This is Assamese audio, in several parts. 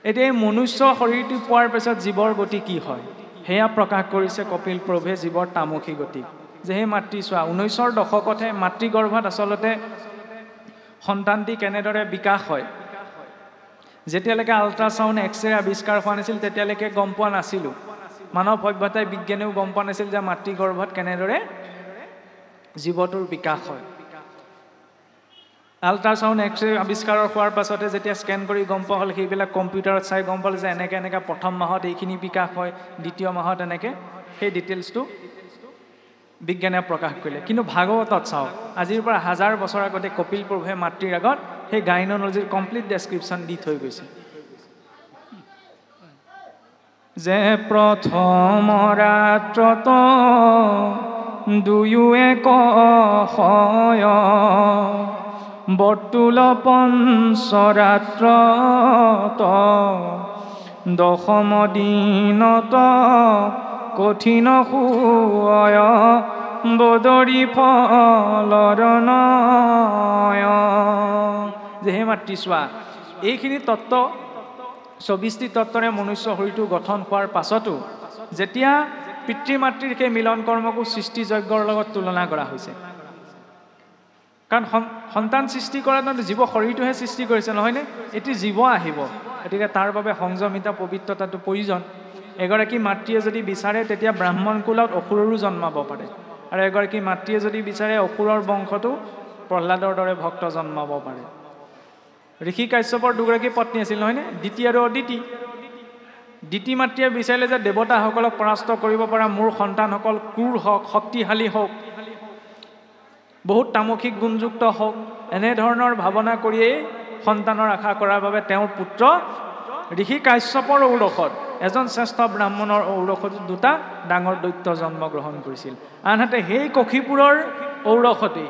এতিয়া মনুষ্য শৰীৰটো পোৱাৰ পিছত জীৱৰ গতি কি হয় সেয়া প্ৰকাশ কৰিছে কপিল প্ৰভুৱে জীৱৰ তামসী গতি যে হে মাতৃ চোৱা 19ৰ দশকতহে মাতৃগৰ্ভত আচলতে সন্তানটি কেনেদৰে বিকাশ হয় যেতিয়ালৈকে আল্ট্ৰাছাউণ্ড এক্সৰে আৱিষ্কাৰ হোৱা নাছিল তেতিয়ালৈকে গম পোৱা নাছিলোঁ মানৱ সভ্যতাই বিজ্ঞানেও গম পোৱা নাছিল যে মাতৃগৰ্ভত কেনেদৰে জীৱটোৰ বিকাশ হয় আল্ট্ৰাছাউণ্ড এক্সৰে আৱিষ্কাৰৰ হোৱাৰ পাছতে যেতিয়া স্কেন কৰি গম পোৱা হ'ল সেইবিলাক কম্পিউটাৰত চাই গম পালে যে এনেকৈ প্ৰথম মাহত এইখিনি বিকাশ হয় দ্বিতীয় মাহত এনেকৈ সেই ডিটেইলছটো বিজ্ঞানে প্ৰকাশ কৰিলে কিন্তু ভাগৱতত চাওক আজিৰ পৰা 1000 বছৰ আগতে কপিল প্ৰভুৱে মাতৃৰ আগত সেই গাইনলজিৰ কমপ্লিট ডেছক্ৰিপশ্যন দি থৈ গৈছে যে প্ৰথম ৰাত্ৰত দুয়ো এক হয় বৰ্তুল পঞ্চৰাত্ৰত দশম দিনত কঠিন শুয় বদৰি ফলৰ নয় যে হে মাতৃ চোৱা এইখিনি তত্ত্ব 24টি তত্ত্বৰে মনুষ্য শৰীৰটো গঠন হোৱাৰ পাছতো যেতিয়া পিতৃ মাতৃৰ সেই মিলন কৰ্মকো সৃষ্টি যজ্ঞৰ লগত তুলনা কৰা হৈছে কাৰণ সন্তান সৃষ্টি কৰাত জীৱ শৰীৰটোহে সৃষ্টি কৰিছে নহয়নে এটি জীৱ আহিব গতিকে তাৰ বাবে সংযমিতা পবিত্ৰতাটো প্ৰয়োজন এগৰাকী মাতৃয়ে যদি বিচাৰে তেতিয়া ব্ৰাহ্মণ কুলত অসুৰৰো জন্মাব পাৰে আৰু এগৰাকী মাতৃয়ে যদি বিচাৰে অসুৰৰ বংশটো প্ৰহ্লাদৰ দৰে ভক্ত জন্মাব পাৰে ঋষি কাশ্যপৰ দুগৰাকী পত্নী আছিল নহয়নে দিতি আৰু অদিতি দিতি মাতৃয়ে বিচাৰিলে যে দেৱতাসকলক পৰাস্ত কৰিব পৰা মোৰ সন্তানসকল ক্ৰূৰ হওক শক্তিশালী হওক বহুত তামসিক গুণযুক্ত হওক এনেধৰণৰ ভাৱনা কৰিয়েই সন্তানৰ আশা কৰাৰ বাবে তেওঁৰ পুত্ৰ ঋষি কাশ্যপৰ ঔৰসত এজন শ্ৰেষ্ঠ ব্ৰাহ্মণৰ ঔৰসত দুটা ডাঙৰ দৈত্য জন্মগ্ৰহণ কৰিছিল আনহাতে সেই কক্ষীপুৰৰ ঔৰসতে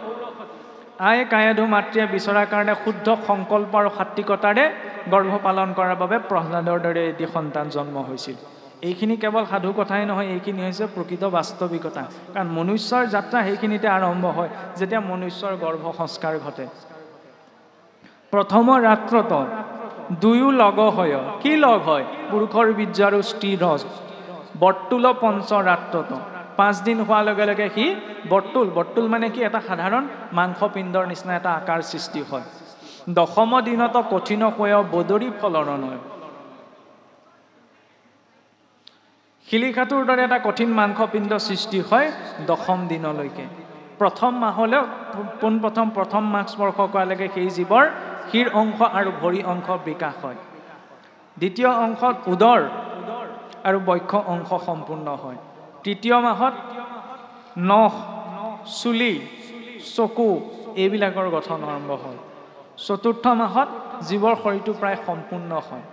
আই কায়াধু মাতৃয়ে বিচৰাৰ কাৰণে শুদ্ধ সংকল্প আৰু সাত্বিকতাৰে গৰ্ভ পালন কৰাৰ বাবে প্ৰহ্লাদৰ দৰে এটি সন্তান জন্ম হৈছিল এইখিনি কেৱল সাধু কথাই নহয় এইখিনি হৈছে প্ৰকৃত বাস্তৱিকতা কাৰণ মনুষ্যৰ যাত্ৰা সেইখিনিতে আৰম্ভ হয় যেতিয়া মনুষ্যৰ গৰ্ভ সংস্কাৰ ঘটে প্ৰথম ৰাত্ৰত দুয়ো লগ হয় কি লগ হয় পুৰুষৰ বীৰ্য আৰু স্ত্ৰীৰ ৰজ বৰ্তুল পঞ্চ ৰাত্ৰত 5 দিন হোৱাৰ লগে লগে সি বৰ্তুল মানে কি এটা সাধাৰণ মাংসপিণ্ডৰ নিচিনা এটা আকাৰ সৃষ্টি হয় দশম দিনত কঠিন হৈ বদৰি ফলৰ নয় শিলিখাটোৰ দৰে এটা কঠিন মাংসপিণ্ড সৃষ্টি হয় দশম দিনলৈকে প্ৰথম মাহলৈ প্ৰথম মাহ স্পৰ্শ কৰালৈকে সেই জীৱৰ শিৰ অংশ আৰু ভৰি অংশ বিকাশ হয় দ্বিতীয় অংশত উদৰ আৰু বক্ষ অংশ সম্পূৰ্ণ হয় তৃতীয় মাহত নখ চুলি চকু এইবিলাকৰ গঠন আৰম্ভ হয় চতুৰ্থ মাহত জীৱৰ শৰীৰটো প্ৰায় সম্পূৰ্ণ হয়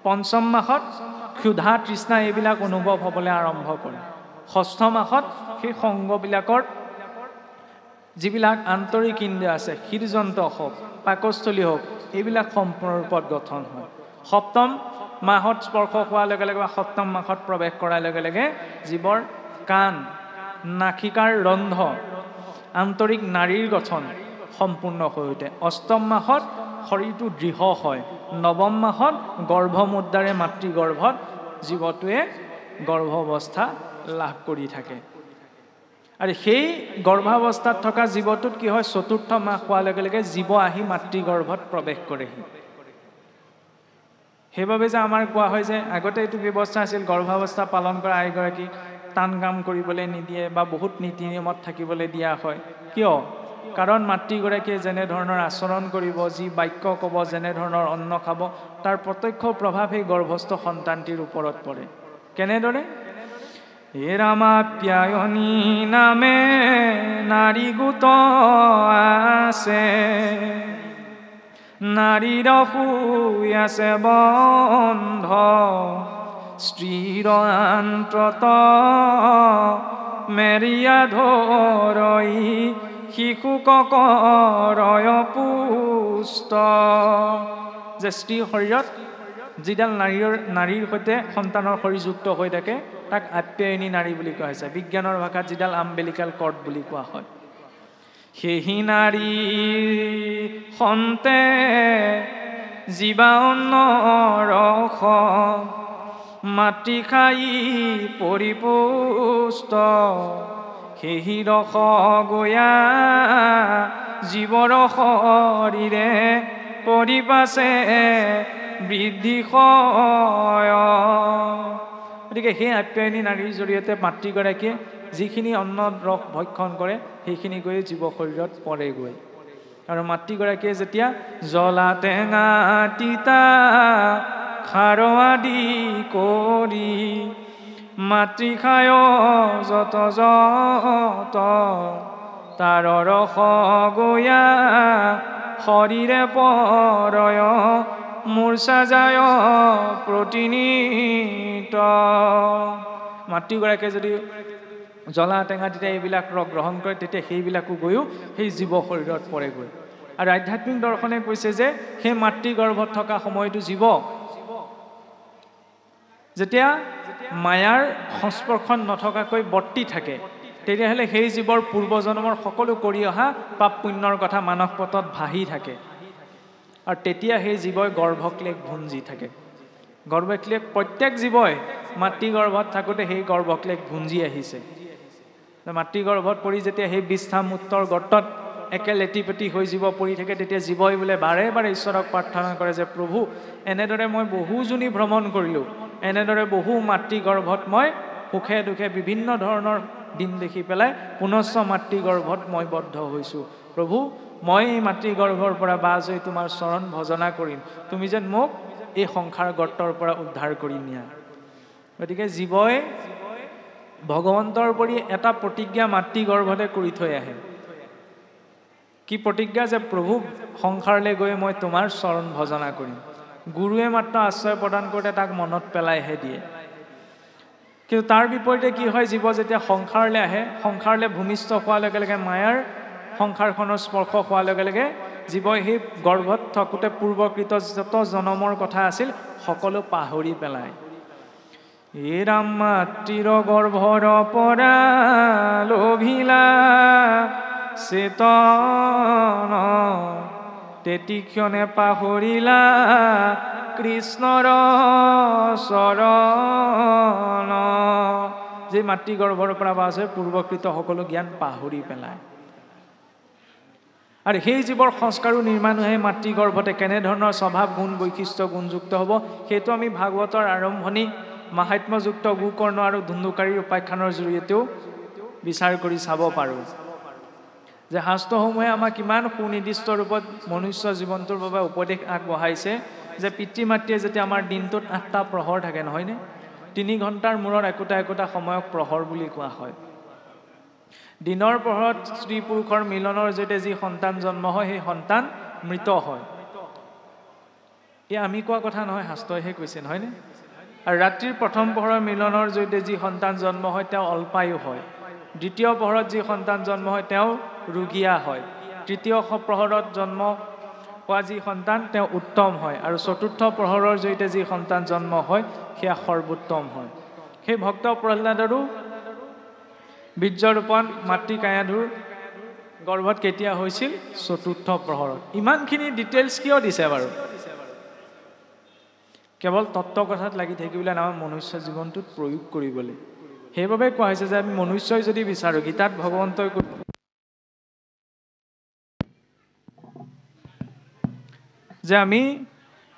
পঞ্চম মাহত ক্ষুধা তৃষ্ণা এইবিলাক অনুভৱ হ'বলৈ আৰম্ভ কৰে ষষ্ঠ মাহত সেই সংগবিলাকৰ যিবিলাক আন্তৰিক ইন্দ্ৰিয় আছে হৃদযন্ত্ৰ হওক পাকস্থলী হওক এইবিলাক সম্পূৰ্ণ ৰূপত গঠন হয় সপ্তম মাহত স্পৰ্শ হোৱাৰ লগে লগে বা সপ্তম মাহত প্ৰৱেশ কৰাৰ লগে লগে জীৱৰ কাণ নাসিকাৰ ৰন্ধ আন্তৰিক নাড়ীৰ গঠন সম্পূৰ্ণ হৈ উঠে অষ্টম মাহত শৰীৰটো দৃঢ় হয় নৱম মাহত গৰ্ভমুদ্ৰাৰে মাতৃগৰ্ভত জীৱটোৱে গৰ্ভ অৱস্থা লাভ কৰি থাকে আৰু সেই গৰ্ভাৱস্থাত থকা জীৱটোত কি হয় চতুৰ্থ মাহ হোৱাৰ লগে লগে জীৱ আহি মাতৃগৰ্ভত প্ৰৱেশ কৰেহি সেইবাবে যে আমাৰ কোৱা হয় যে আগতে এইটো ব্যৱস্থা আছিল গৰ্ভাৱস্থা পালন কৰা আইগৰাকীক টান কাম কৰিবলৈ নিদিয়ে বা বহুত নীতি নিয়মত থাকিবলৈ দিয়া হয় কিয় কাৰণ মাতৃগৰাকীয়ে যেনে ধৰণৰ আচৰণ কৰিব যি বাক্য ক'ব যেনে ধৰণৰ অন্ন খাব তাৰ প্ৰত্যক্ষ প্ৰভাৱ সেই গৰ্ভস্থ সন্তানটিৰ ওপৰত পৰে কেনেদৰে হে ৰামাপ্যায়নী নামে নাৰী গোট আছে নাৰীৰ শুই আছে বন্ধ স্ত্ৰীৰ আন্তত মেৰিয়া ধৰই শিশুক কৰয় পুষ্ট যে স্ত্ৰী শৰীৰত যিডাল নাৰীৰ সৈতে সন্তানৰ শৰীৰ যুক্ত হৈ থাকে তাক আপ্যায়নী নাৰী বুলি কোৱা হৈছে বিজ্ঞানৰ ভাষাত যিডাল আম্বেলিকাল কৰ্ড বুলি কোৱা হয় সেই নাৰী সন্তে জীৱা অন্ন ৰস মাতৃ খাই পৰিপুষ্ট সেহি ৰস গয়া জীৱৰ শৰীৰে পৰিপাছে বৃদ্ধি হয়। গতিকে সেই আপ্যায়নী নাৰীৰ জৰিয়তে মাতৃগৰাকীয়ে যিখিনি অন্ন ৰস ভক্ষণ কৰে সেইখিনি গৈ জীৱ শৰীৰত পৰেগৈ। আৰু মাতৃগৰাকীয়ে যেতিয়া জ্বলা টেঙা তিতা খাৰ আদি কৰি মাতৃখায় যত যত তাৰ ৰস গয়া শৰীৰে পৰয় মূৰ্ছা যায় প্ৰতিনিত। মাতৃগৰাকীয়ে যদি জ্বলা টেঙা তিতা এইবিলাক ৰস গ্ৰহণ কৰে তেতিয়া সেইবিলাকো গৈও সেই জীৱ শৰীৰত পৰেগৈ। আৰু আধ্যাত্মিক দৰ্শনে কৈছে যে সেই মাতৃ গৰ্ভত থকা সময়টো জীৱ যেতিয়া মায়াৰ সংস্পৰ্শত নথকাকৈ বৰ্তি থাকে তেতিয়াহ'লে সেই জীৱৰ পূৰ্বজন্মৰ সকলো কৰি অহা পাপ পুণ্যৰ কথা মানস পটত ভাহি থাকে। আৰু তেতিয়া সেই জীৱই গৰ্ভক্লেশ ভুঞ্জি থাকে। গৰ্ভক্লেশ প্ৰত্যেক জীৱই মাতৃ গৰ্ভত থাকোঁতে সেই গৰ্ভক্লেশ ভুঞ্জি আহিছে। মাতৃ গৰ্ভত পৰি যেতিয়া সেই বিষ্ঠা মূত্ৰৰ গৰ্তত একে লেটিপেটি হৈ জীৱ পৰি থাকে তেতিয়া জীৱই বোলে বাৰে বাৰে ঈশ্বৰক প্ৰাৰ্থনা কৰে যে প্ৰভু এনেদৰে মই বহু জনী ভ্ৰমণ কৰিলোঁ, এনেদৰে বহু মাতৃ গৰ্ভত মই সুখে দুখে বিভিন্ন ধৰণৰ দিন দেখি পেলাই পুনশ্চ মাতৃ গৰ্ভত মই বদ্ধ হৈছোঁ। প্ৰভু মই এই মাতৃ গৰ্ভৰ পৰা বাজ হৈ তোমাৰ চৰণ ভজনা কৰিম, তুমি যেন মোক এই সংসাৰ গৰ্তৰ পৰা উদ্ধাৰ কৰি নিয়া। গতিকে জীৱই ভগৱন্তৰ পৰি এটা প্ৰতিজ্ঞা মাতৃ গৰ্ভতে কৰি থৈ আহে। কি প্ৰতিজ্ঞা? যে প্ৰভু সংসাৰলৈ গৈ মই তোমাৰ চৰণ ভজনা কৰিম। গুৰুৱে মাত্ৰ আশ্ৰয় প্ৰদান কৰোঁতে তাক মনত পেলাইহে দিয়ে। কিন্তু তাৰ বিপৰীতে কি হয়, জীৱ যেতিয়া সংসাৰলৈ আহে, সংসাৰলৈ ভূমিষ্ঠ হোৱাৰ লগে লগে মায়াৰ সংসাৰখনৰ স্পৰ্শ হোৱাৰ লগে লগে জীৱই সেই গৰ্ভত থাকোঁতে পূৰ্বকৃত যত জনমৰ কথা আছিল সকলো পাহৰি পেলায়। এ ৰাম মাতৃৰ গৰ্ভৰ পৰা লোভিলা চেতন তেতিক্ষণে পাহৰিলা কৃষ্ণৰ চৰণ। যে মাতৃ গৰ্ভৰ পৰা বাছ হৈ পূৰ্বকৃত সকলো জ্ঞান পাহৰি পেলায়। আৰু সেই জীৱৰ সংস্কাৰো নিৰ্মাণ হৈ মাতৃ গৰ্ভতে কেনেধৰণৰ স্বভাৱ গুণ বৈশিষ্ট্য গুণযুক্ত হ'ব সেইটো আমি ভাগৱতৰ আৰম্ভণি মাহাত্ম্যযুক্ত গোকৰ্ণ আৰু ধুন্দুকাৰীৰ উপাখ্যানৰ জৰিয়তেও বিচাৰ কৰি চাব পাৰোঁ যে শাস্ত্ৰসমূহে আমাক কিমান সুনিৰ্দিষ্ট ৰূপত মনুষ্য জীৱনটোৰ বাবে উপদেশ আগবঢ়াইছে যে পিতৃ মাতৃয়ে যেতিয়া আমাৰ দিনটোত 8টা প্ৰহৰ থাকে নহয়নে, 3 ঘণ্টাৰ মূৰত একোটা একোটা সময়ক প্ৰহৰ বুলি কোৱা হয়। দিনৰ প্ৰহৰত স্ত্ৰী পুৰুষৰ মিলনৰ জৰিয়তে যি সন্তান জন্ম হয় সেই সন্তান মৃত হয়। এয়া আমি কোৱা কথা নহয়, শাস্ত্ৰইহে কৈছে নহয়নে। আৰু ৰাত্ৰিৰ প্ৰথম প্ৰহৰৰ মিলনৰ জৰিয়তে যি সন্তান জন্ম হয় তেওঁ অল্পায়ু হয়। দ্বিতীয় প্ৰহৰত যি সন্তান জন্ম হয় তেওঁ ৰোগীয়া হয়। তৃতীয় প্ৰহৰত জন্ম হোৱা যি সন্তান তেওঁ উত্তম হয়। আৰু চতুৰ্থ প্ৰহৰৰ জৰিয়তে যি সন্তান জন্ম হয় সেয়া সৰ্বোত্তম হয়। সেই ভক্ত প্ৰহ্লাদৰো বীৰ্যৰোপণ মাতৃ কায়াধুৰ গৰ্ভত কেতিয়া হৈছিল? চতুৰ্থ প্ৰহৰত। ইমানখিনি ডিটেইলছ কিয় দিছে বাৰু? কেৱল তত্ত্ব কথাত লাগি থাকিবলৈ আমাৰ মনুষ্য জীৱনটোত প্ৰয়োগ কৰিবলৈ। সেইবাবে কোৱা হৈছে যে আমি মনুষ্যই যদি বিচাৰোঁ, গীতাত ভগৱন্তই যে আমি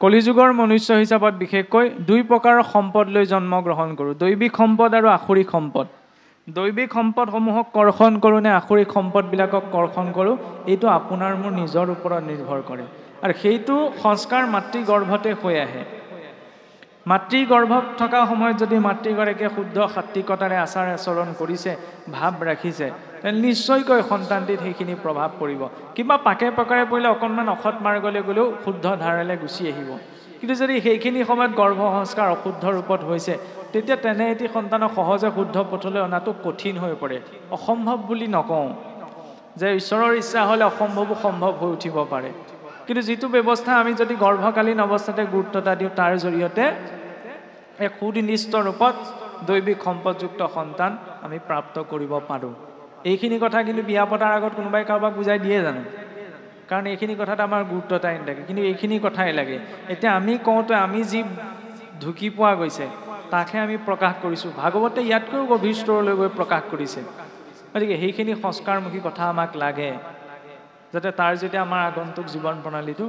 কলিযুগৰ মনুষ্য হিচাপত বিশেষকৈ 2 প্ৰকাৰৰ সম্পদ লৈ জন্ম গ্ৰহণ কৰোঁ, দৈবিক সম্পদ আৰু আসুৰিক সম্পদ। দৈবিক সম্পদসমূহক কৰ্ষণ কৰোঁ নে আসুৰিক সম্পদবিলাকক কৰ্ষণ কৰোঁ, এইটো আপোনাৰ মোৰ নিজৰ ওপৰত নিৰ্ভৰ কৰে। আৰু সেইটো সংস্কাৰ মাতৃ গৰ্ভতে হৈ আহে। মাতৃ গৰ্ভত থকা সময়ত যদি মাতৃগৰাকীয়ে শুদ্ধ সাত্বিকতাৰে আচাৰ আচৰণ কৰিছে, ভাৱ ৰাখিছে, তেন্তে নিশ্চয়কৈ সন্তানটিত সেইখিনি প্ৰভাৱ পৰিব। কিবা পাকে পাকাৰে পৰিলে অকণমান অসৎ মাৰ্গলৈ গ'লেও শুদ্ধ ধাৰালৈ গুচি আহিব। কিন্তু যদি সেইখিনি সময়ত গৰ্ভ সংস্কাৰ অশুদ্ধ ৰূপত হৈছে তেতিয়া তেনে এটি সন্তানক সহজে শুদ্ধ পথলৈ অনাটো কঠিন হৈ পৰে। অসম্ভৱ বুলি নকওঁ যে ঈশ্বৰৰ ইচ্ছা হ'লে অসম্ভৱো সম্ভৱ হৈ উঠিব পাৰে। কিন্তু যিটো ব্যৱস্থা আমি যদি গৰ্ভকালীন অৱস্থাতে গুৰুত্বতা দিওঁ তাৰ জৰিয়তে এক সুনিৰ্দিষ্ট ৰূপত দৈবিক সম্পদযুক্ত সন্তান আমি প্ৰাপ্ত কৰিব পাৰোঁ। এইখিনি কথা কিন্তু বিয়া পতাৰ আগত কোনোবাই কাৰোবাক বুজাই দিয়ে জানো? কাৰণ এইখিনি কথাত আমাৰ গুৰুত্ব এটাই নাথাকে, কিন্তু এইখিনি কথাই লাগে। এতিয়া আমি কওঁতে আমি যি ঢুকি পোৱা গৈছে তাকহে আমি প্ৰকাশ কৰিছোঁ। ভাগৱতে ইয়াতকৈও গভীৰ স্তৰলৈ গৈ প্ৰকাশ কৰিছে। গতিকে সেইখিনি সংস্কাৰমুখী কথা আমাক লাগে, যাতে তাৰ যেতিয়া আমাৰ আগন্তুক জীৱন প্ৰণালীটো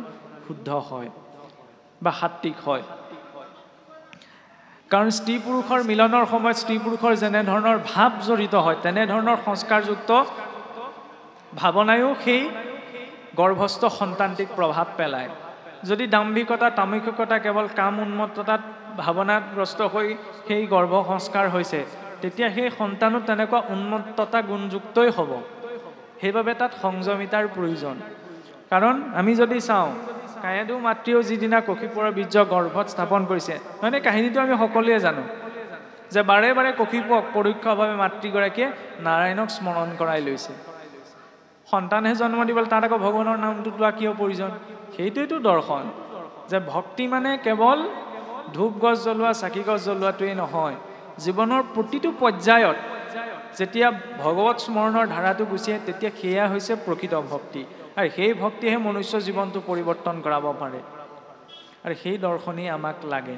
শুদ্ধ হয় বা সাত্বিক হয়। কাৰণ স্ত্ৰী পুৰুষৰ মিলনৰ সময়ত স্ত্ৰী পুৰুষৰ যেনেধৰণৰ ভাৱ জড়িত হয়, তেনেধৰণৰ সংস্কাৰযুক্ত ভাৱনায়ো সেই গৰ্ভস্থ সন্তানটিক প্ৰভাৱ পেলায়। যদি দাম্ভিকতা তামসিকতা কেৱল কাম উন্মত্ততাত ভাৱনাগ্ৰস্ত হৈ সেই গৰ্ভ সংস্কাৰ হৈছে, তেতিয়া সেই সন্তানো তেনেকুৱা উন্মত্ততা গুণযুক্তই হ'ব। সেইবাবে তাত সংযমিতাৰ প্ৰয়োজন। কাৰণ আমি যদি চাওঁ, কায়াদু মাতৃও যিদিনা কশিপুৰৰ বীৰ্য গৰ্ভত স্থাপন কৰিছে, মানে কাহিনীটো আমি সকলোৱে জানো যে বাৰে বাৰে কশিপুৰক পৰোক্ষভাৱে মাতৃগৰাকীয়ে নাৰায়ণক স্মৰণ কৰাই লৈছে। সন্তানহে জন্ম দিবলৈ তাত আকৌ ভগৱানৰ নামটো লোৱা কিয় প্ৰয়োজন? সেইটোৱেইটো দৰ্শন, যে ভক্তি মানে কেৱল ধূপ গছ জ্বলোৱা চাকি গছ জ্বলোৱাটোৱেই নহয়। জীৱনৰ প্ৰতিটো পৰ্যায়ত যেতিয়া ভগৱত স্মৰণৰ ধাৰাটো গুচি আহে, তেতিয়া সেয়া হৈছে প্ৰকৃত ভক্তি। আৰু সেই ভক্তিহে মনুষ্য জীৱনটো পৰিৱৰ্তন কৰাব পাৰে। আৰু সেই দৰ্শনেই আমাক লাগে।